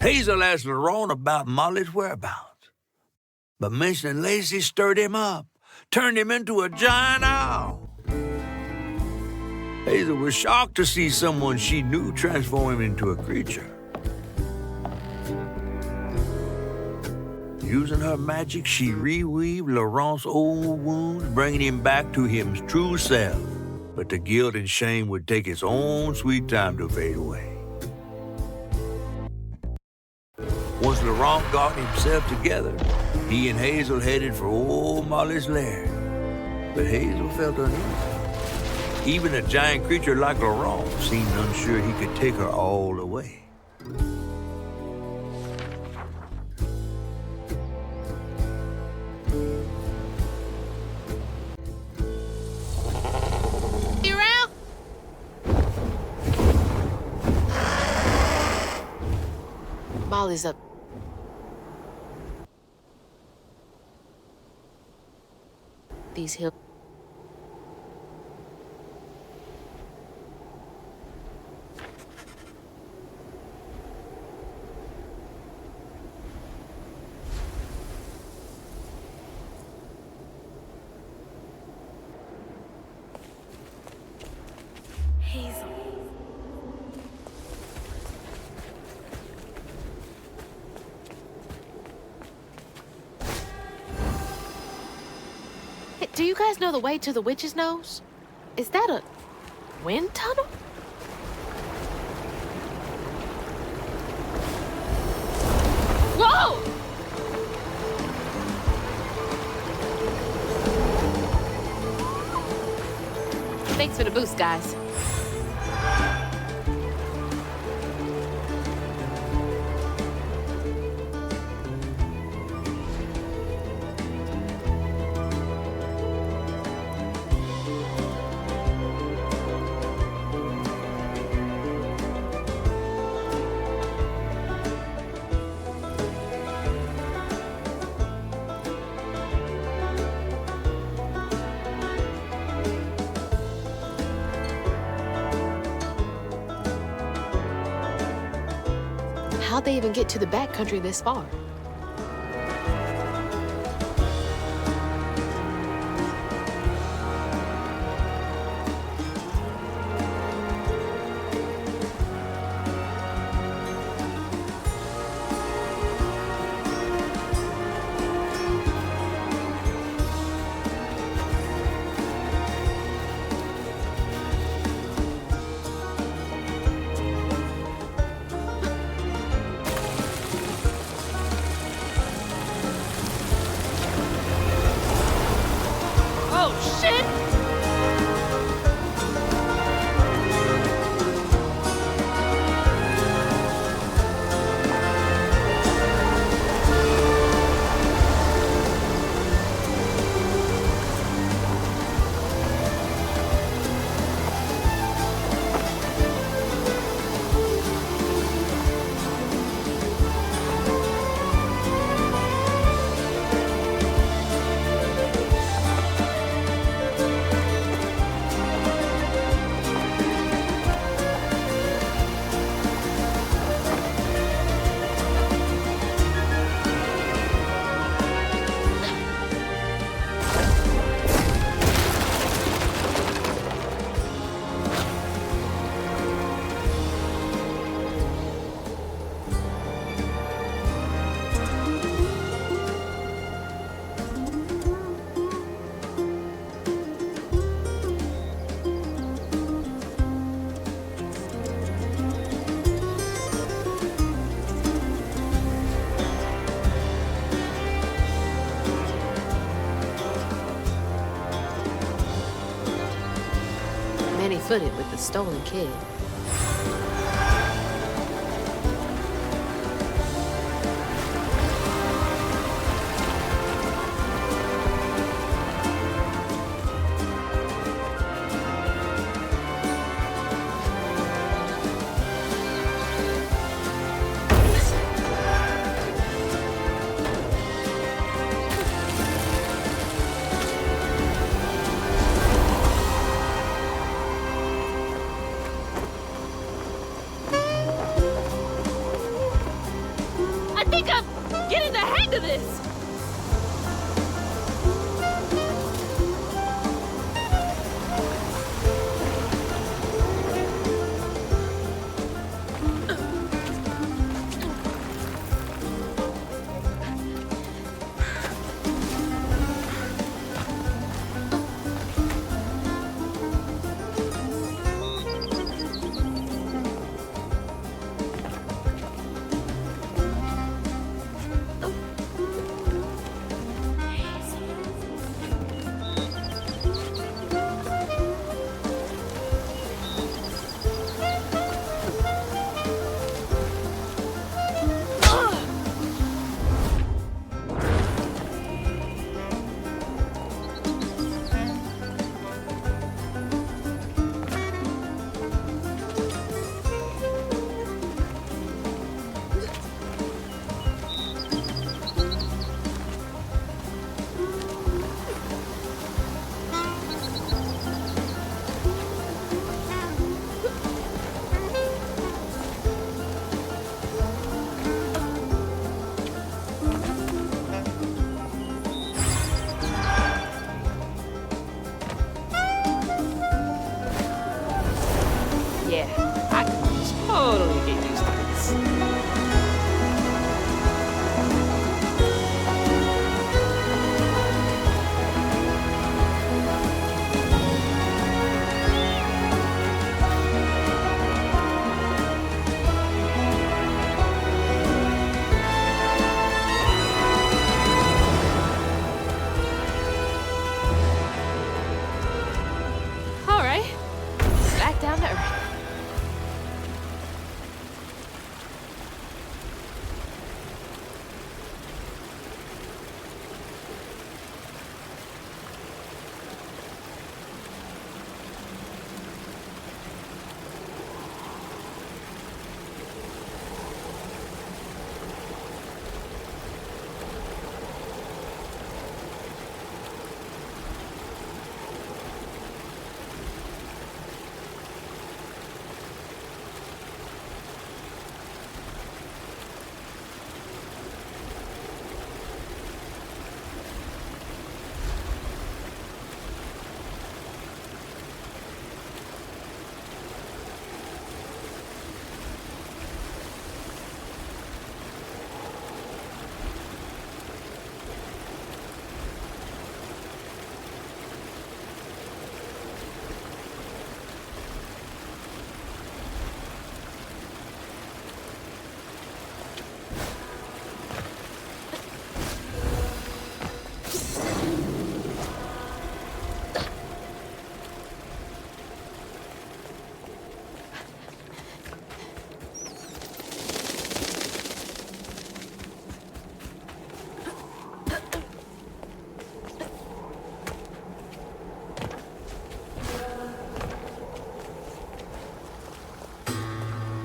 Hazel asked Laurent about Molly's whereabouts, but mentioning Lacey stirred him up, turned him into a giant owl. Hazel was shocked to see someone she knew transform him into a creature. Using her magic, she reweaved Laurent's old wounds, bringing him back to his true self. But the guilt and shame would take its own sweet time to fade away. Once Laurent got himself together, he and Hazel headed for old Molly's lair. But Hazel felt uneasy. Even a giant creature like Laurent seemed unsure he could take her all the way. Molly's up. These hills. Hazel. Do you guys know the way to the witch's nose? Is that a wind tunnel? Whoa! Thanks for the boost, guys. How'd they even get to the backcountry this far? Footed with the stolen kid. think I'm getting the hang of this.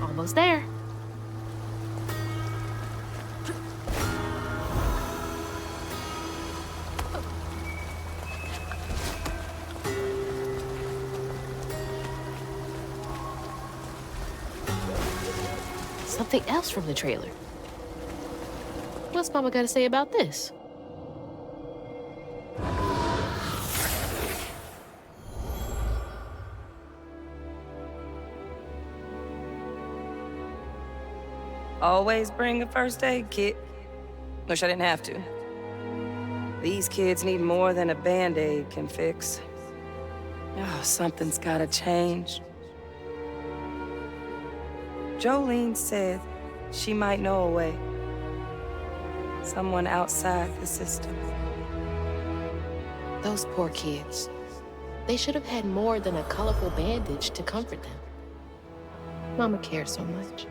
Almost there. Something else from the trailer. What's Mama got to say about this? Always bring a first aid kit. Wish I didn't have to. These kids need more than a Band-Aid can fix. Oh, something's gotta change. Jolene said she might know a way. Someone outside the system. Those poor kids. They should have had more than a colorful bandage to comfort them. Mama cares so much.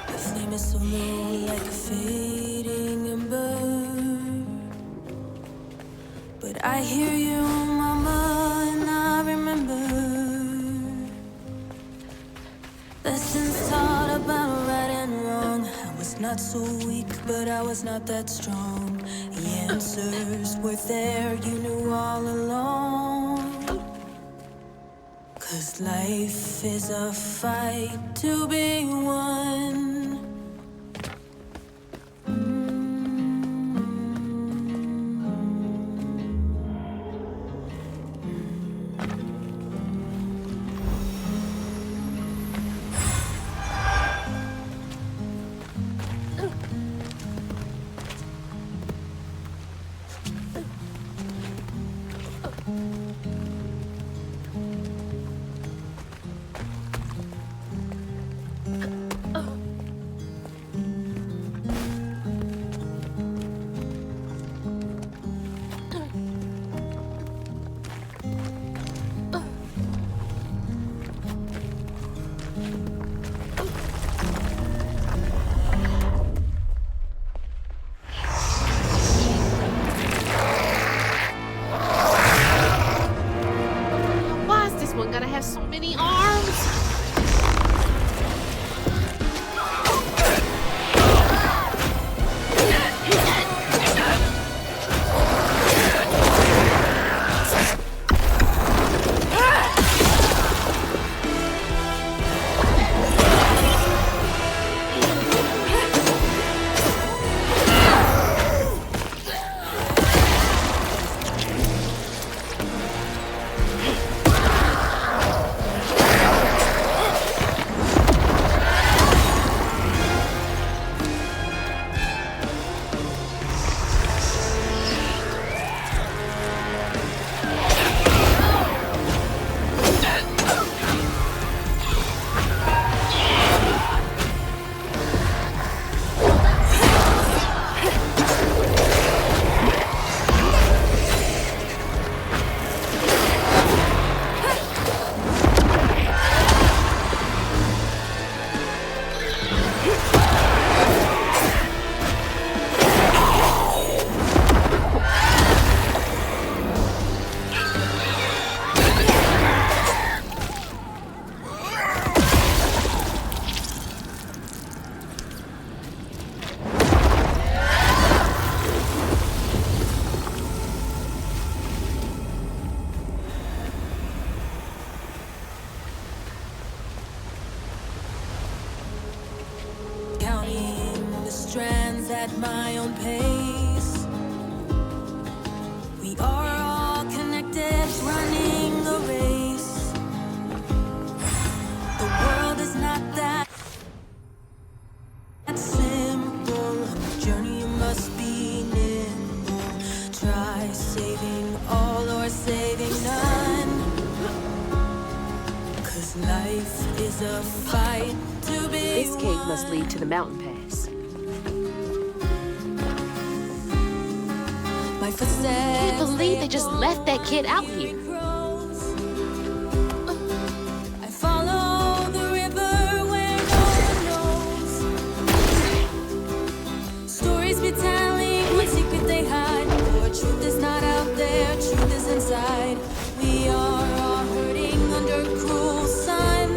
The flame is so low, like a fading ember. But I hear you, Mama, and I remember lessons taught about right and wrong. I was not so weak, but I was not that strong. The answers were there, you knew all along. 'Cause life is a fight to be won. Why is this one gonna have so many arms? Counting the strands at my own pace. We are all connected, running a race. The world is not that simple. Journey must be nimble. Try saving all or saving none. 'Cause life is a fight to be This cave must lead to the mountain pass. My footsteps. I can't believe they just left that kid out here. I follow the river where no one knows. Stories be telling what secret they hide. For truth is not out there, truth is inside. We are all hurting under cruel sun.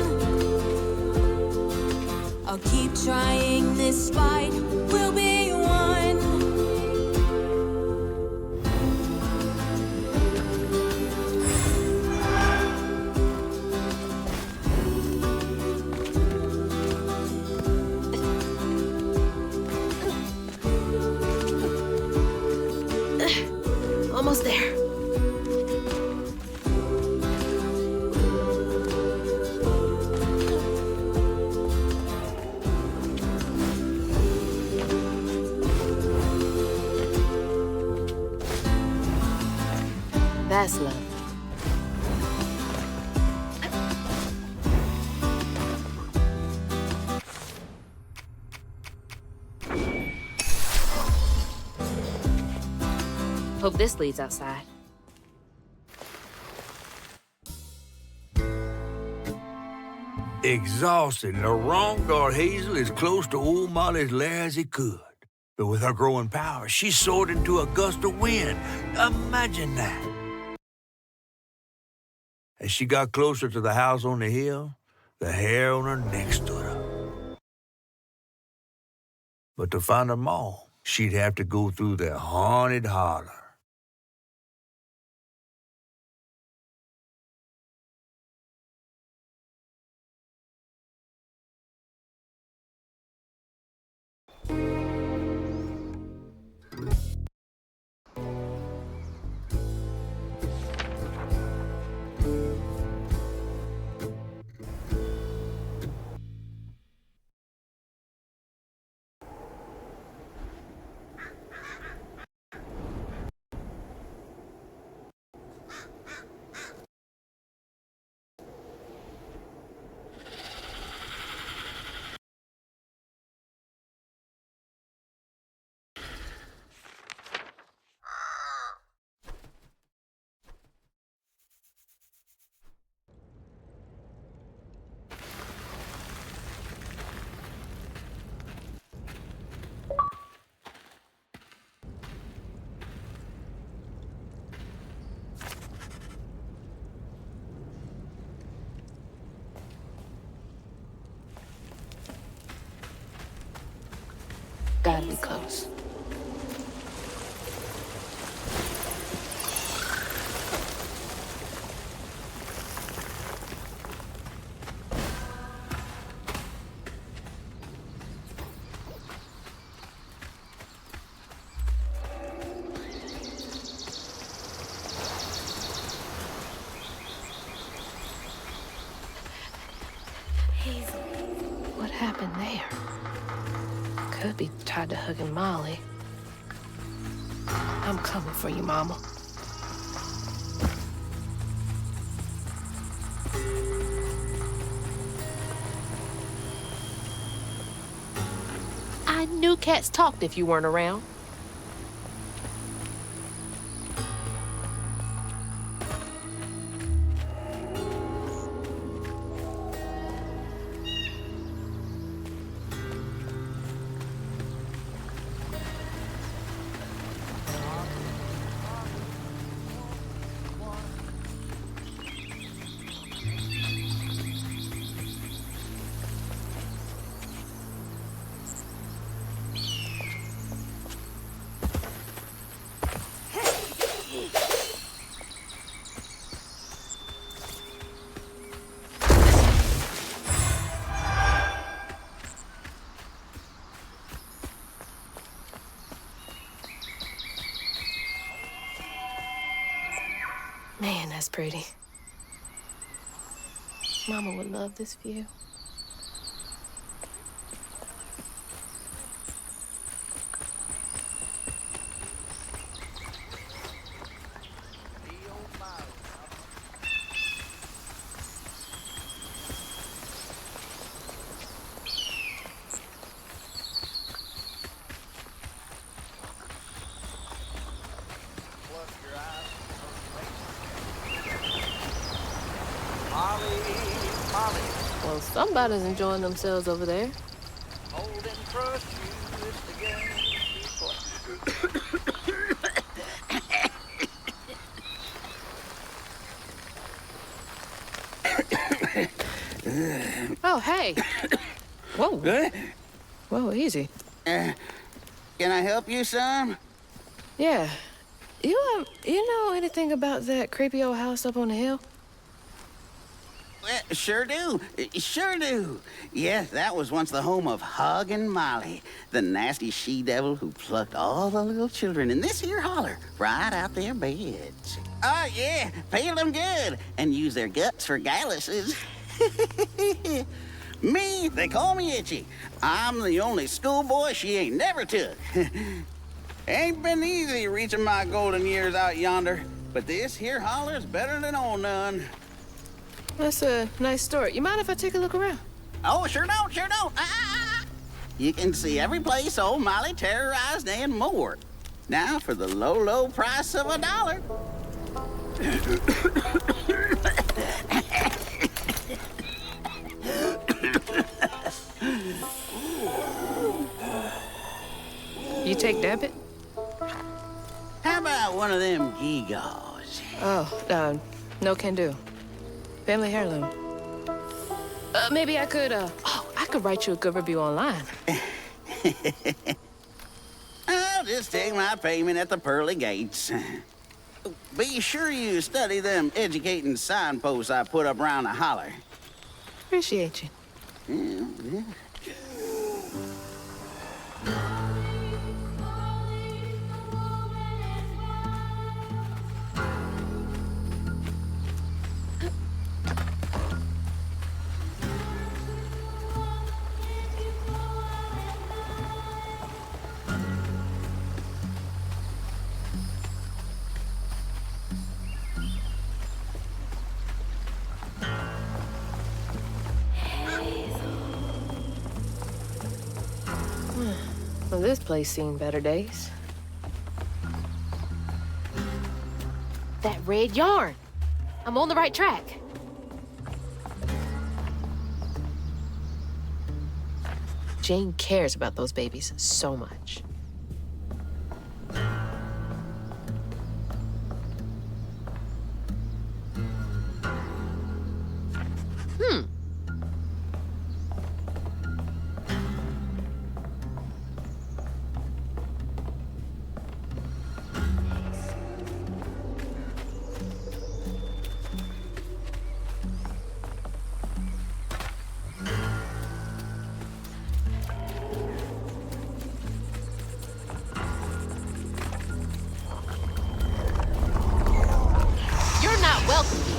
I'll keep trying, this fight will be won. Almost there. That's love. Hope this leads outside. Exhausted, the wrong guard Hazel as close to old Molly's lair as he could. But with her growing power, she soared into a gust of wind. Imagine that. As she got closer to the house on the hill, the hair on her neck stood up. But to find them all, she'd have to go through the haunted holler. Gotta be close. What happened there? Could be tied to hugging Molly. I'm coming for you, Mama. I knew cats talked if you weren't around. Man, that's pretty. Mama would love this view. Well, somebody's enjoying themselves over there. Oh, hey. Whoa. Whoa, easy. Can I help you, son? Yeah. You know anything about that creepy old house up on the hill? Sure do. Sure do. Yes, that was once the home of Hug and Molly, the nasty she-devil who plucked all the little children in this here holler right out their beds. Oh, yeah, peeled them good and used their guts for galluses. Me, they call me Itchy. I'm the only schoolboy she ain't never took. Ain't been easy reaching my golden years out yonder, but this here holler's better than old none. That's a nice story. You mind if I take a look around? Oh, sure don't, sure don't. Ah! You can see every place old Molly terrorized and more. Now for the low, low price of $1. You take debit? How about one of them gewgaws? Oh, no can do. Family heirloom. Maybe I could, I could write you a good review online. I'll just take my payment at the pearly gates. Be sure you study them educating signposts I put up around the holler. Appreciate you. Yeah. Well, this place seen better days. That red yarn. I'm on the right track. Jane cares about those babies so much. Welcome here.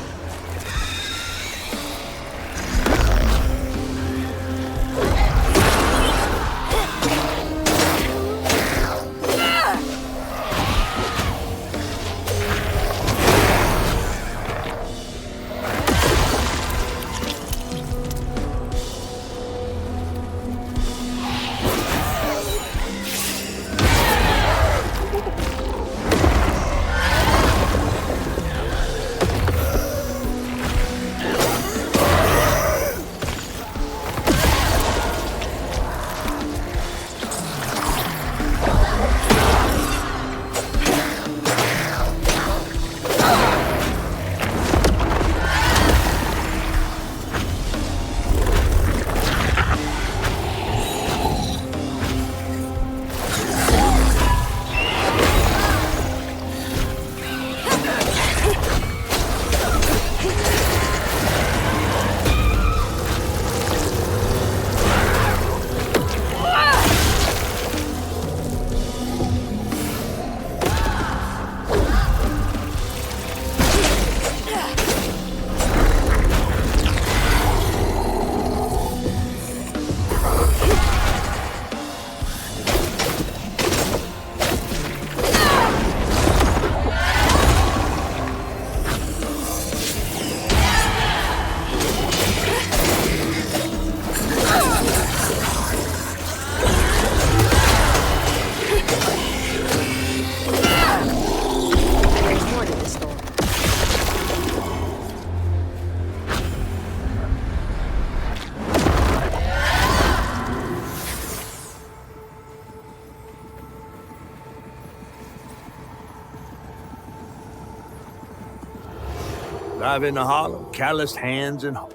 Live in the hollow, calloused hands and heart.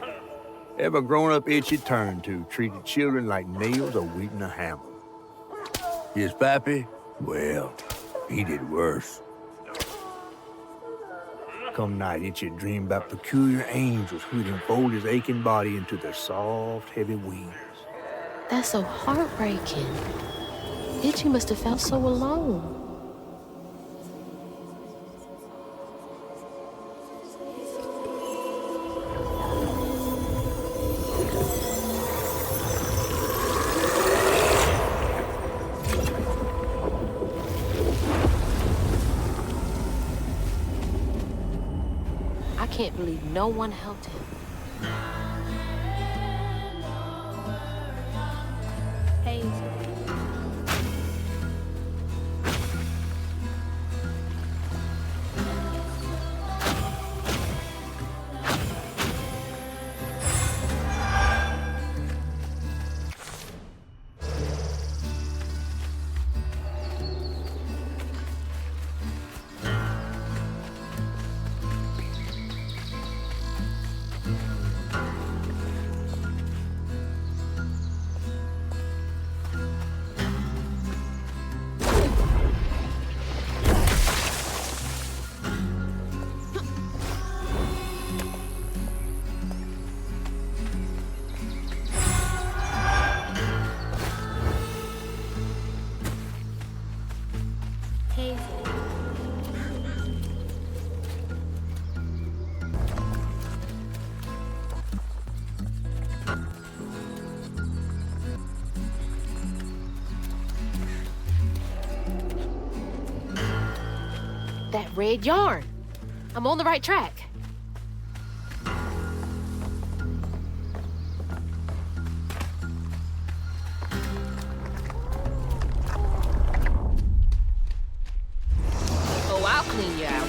Ever grown-up itchy turn to treated children like nails awaiting a hammer. His pappy, well, he did worse. Come night, itchy dream about peculiar angels who'd enfold his aching body into their soft, heavy wings. That's so heartbreaking. Itchy must have felt so alone. I can't believe no one helped him. Hazel. That red yarn. I'm on the right track. Oh, I'll clean you out.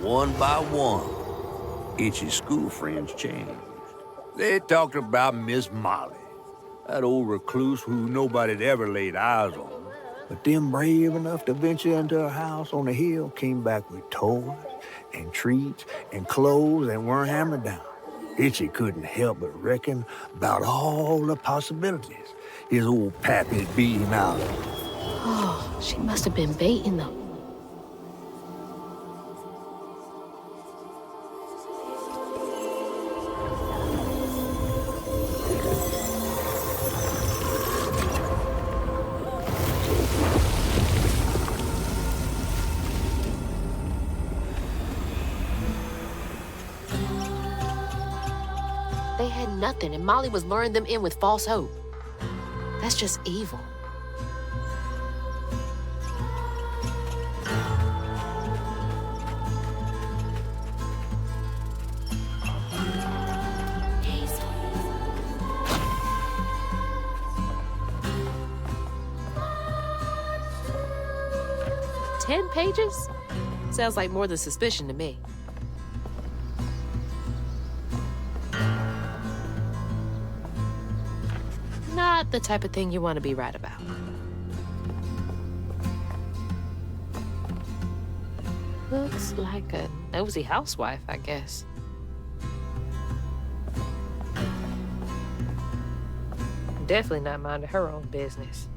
One by one, Itchy's school friends changed. They talked about Miss Molly, that old recluse who nobody'd ever laid eyes on. But them brave enough to venture into her house on the hill came back with toys and treats and clothes and weren't hammered down. Itchy couldn't help but reckon about all the possibilities his old pappy'd beat him out of. Oh, she must have been baiting them. They had nothing, and Molly was luring them in with false hope. That's just evil. Ten pages? Sounds like more than suspicion to me. Not the type of thing you want to be right about. Looks like a nosy housewife, I guess. Definitely not minding her own business.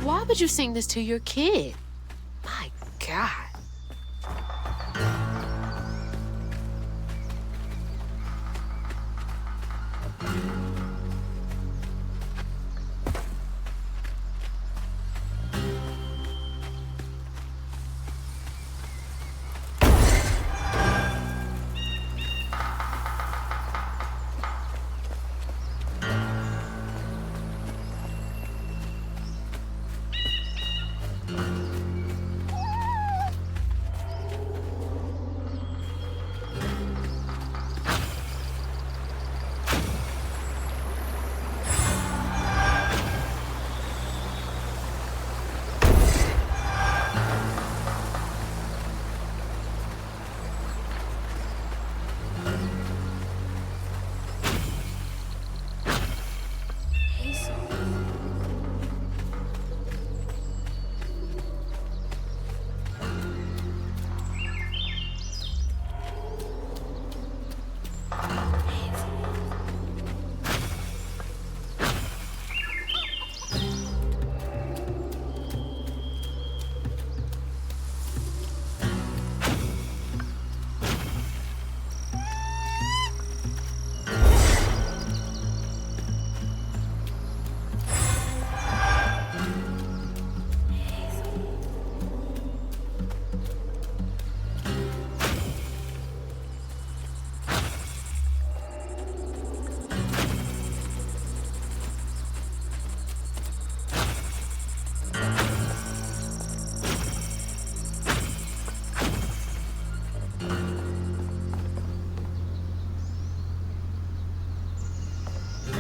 Why would you sing this to your kid? My God.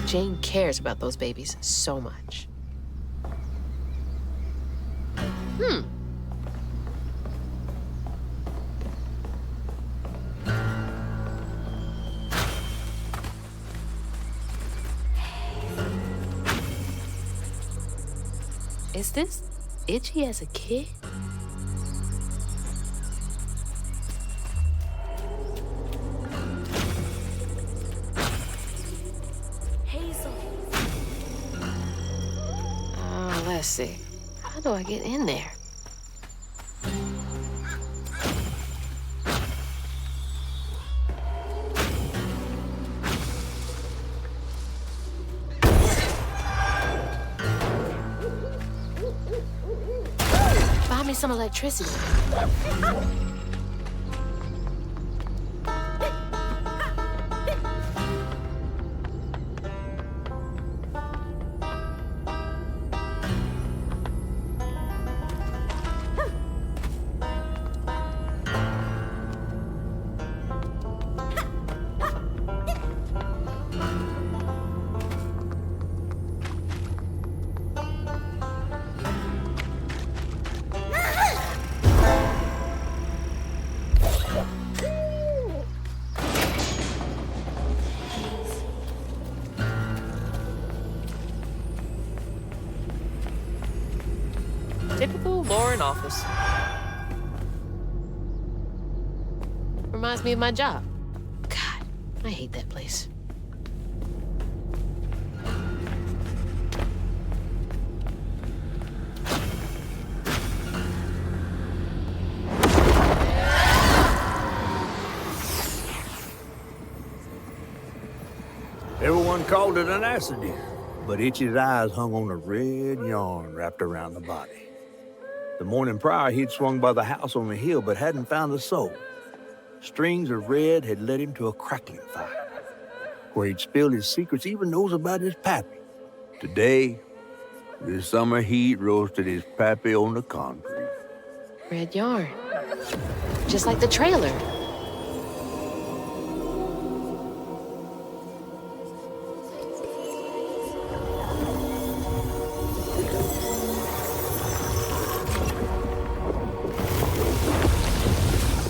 Jane cares about those babies so much. Is this Itchy as a kid? Let's see. How do I get in there? Buy me some electricity. Typical Lauren office. Reminds me of my job. God, I hate that place. Everyone called it an acid, but Itchy's eyes hung on a red yarn wrapped around the body. The morning prior, he'd swung by the house on the hill, but hadn't found a soul. Strings of red had led him to a crackling fire, where he'd spilled his secrets, even those about his pappy. Today, the summer heat roasted his pappy on the concrete. Red yarn. Just like the trailer.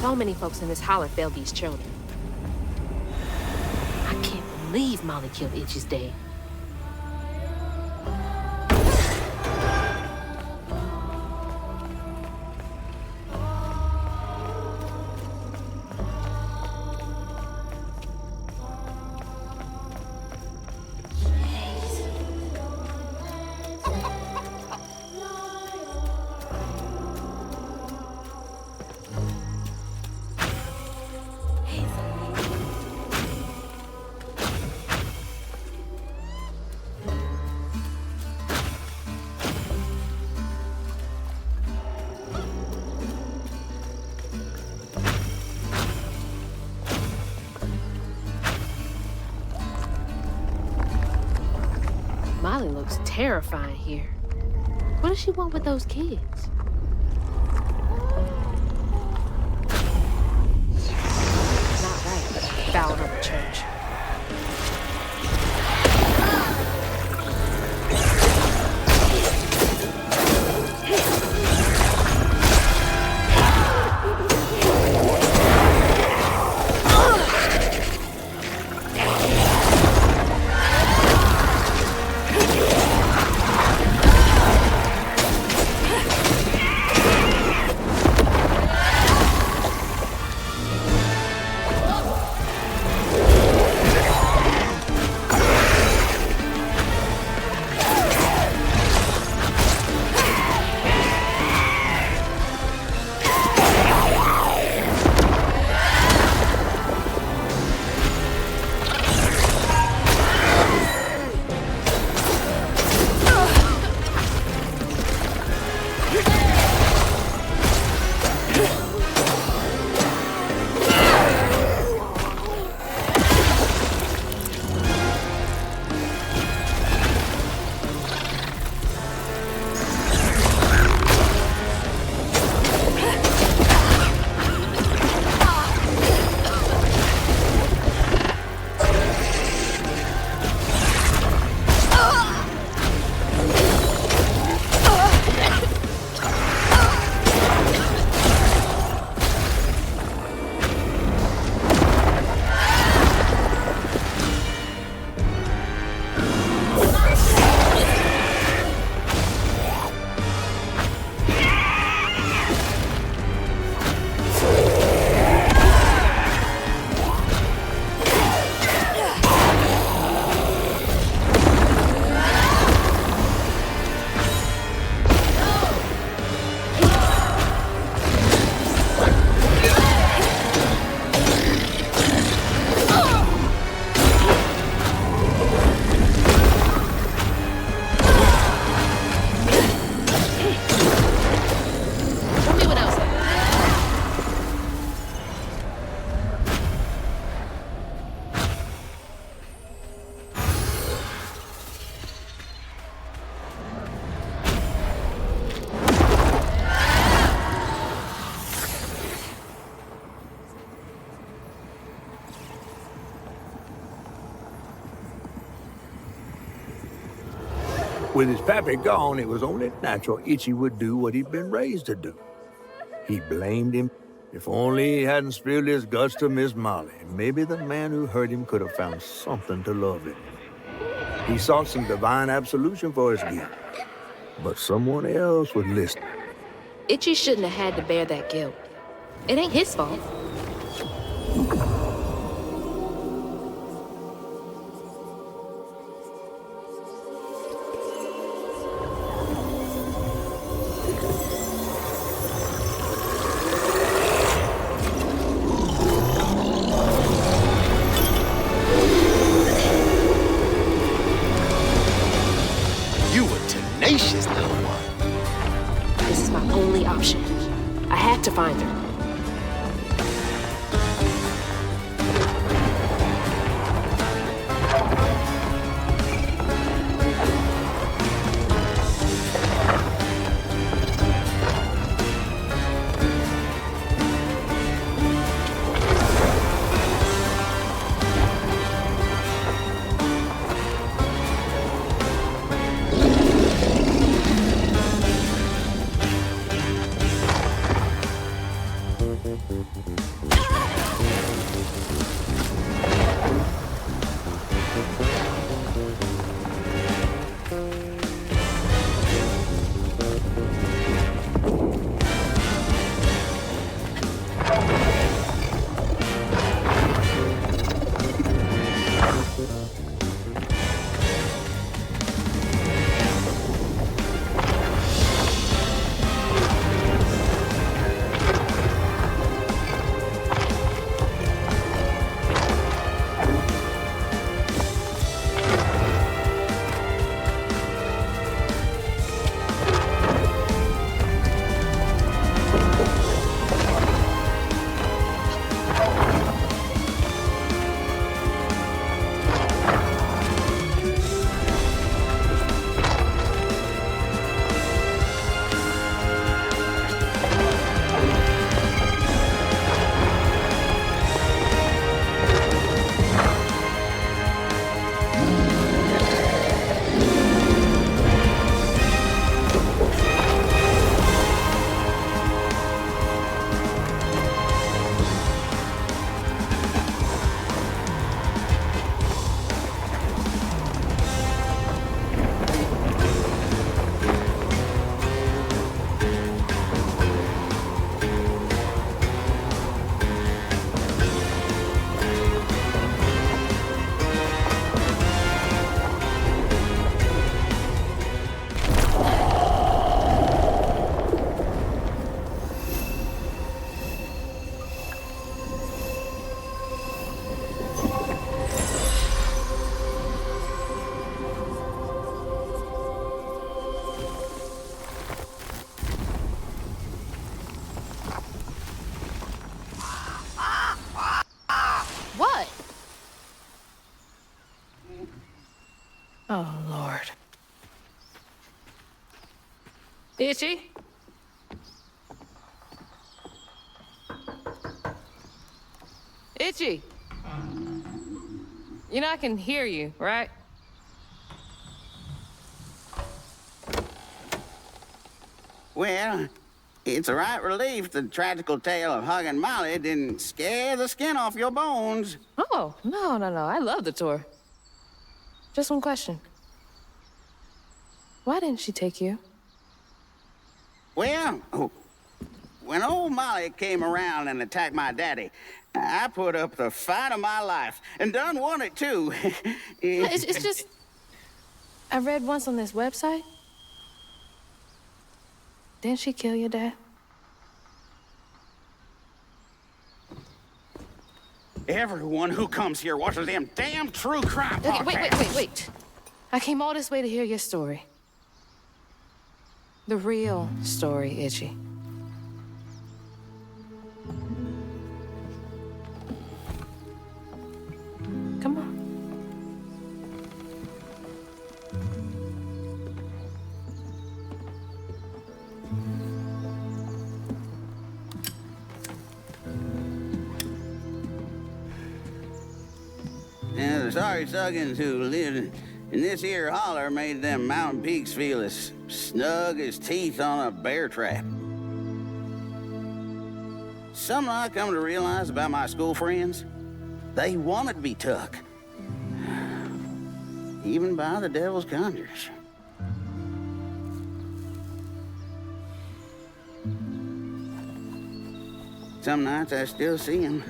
So many folks in this holler failed these children. I can't believe Molly killed Itchy's dad. Molly looks terrifying here. What does she want with those kids? Not right, fouling up the church. With his pappy gone, it was only natural Itchy would do what he'd been raised to do. He blamed him. If only he hadn't spilled his guts to Miss Molly, maybe the man who hurt him could have found something to love him. He sought some divine absolution for his guilt, but someone else would listen. Itchy shouldn't have had to bear that guilt. It ain't his fault. This is my only option. I had to find her. Oh, Lord. Itchy? Itchy! You know I can hear you, right? Well, it's a right relief the tragical tale of Hug and Molly didn't scare the skin off your bones. Oh, no. I love the tour. Just one question. Why didn't she take you? Well, when old Molly came around and attacked my daddy, I put up the fight of my life and done won it too. It's just... I read once on this website. Didn't she kill your dad? Everyone who comes here watches them damn true crime Okay, podcasts. wait. I came all this way to hear your story. The real story, Itchy. Come on. And the sorry suggins who lived in this here holler made them mountain peaks feel as snug as teeth on a bear trap. Something I come to realize about my school friends, they wanted to be took. Even by the devil's conjurers. Some nights I still see them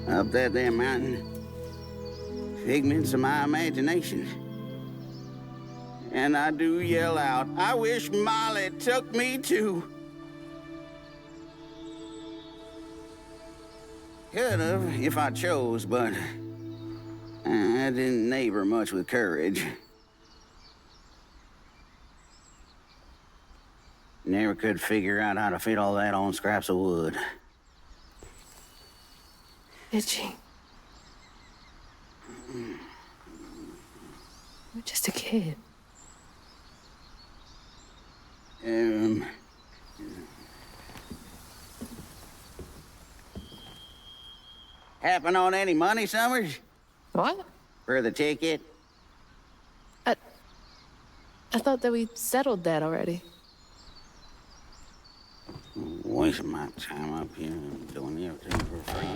up that damn mountain. Figments of my imagination. And I do yell out, I wish Molly took me too. Could have if I chose, but I didn't neighbor much with courage. Never could figure out how to fit all that on scraps of wood. Itchy. You're just a kid. Happen on any money, Summers? What? For the ticket? I thought that we settled that already. Wasting my time up here doing everything for free.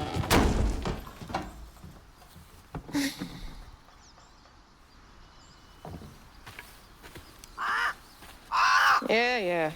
Yeah.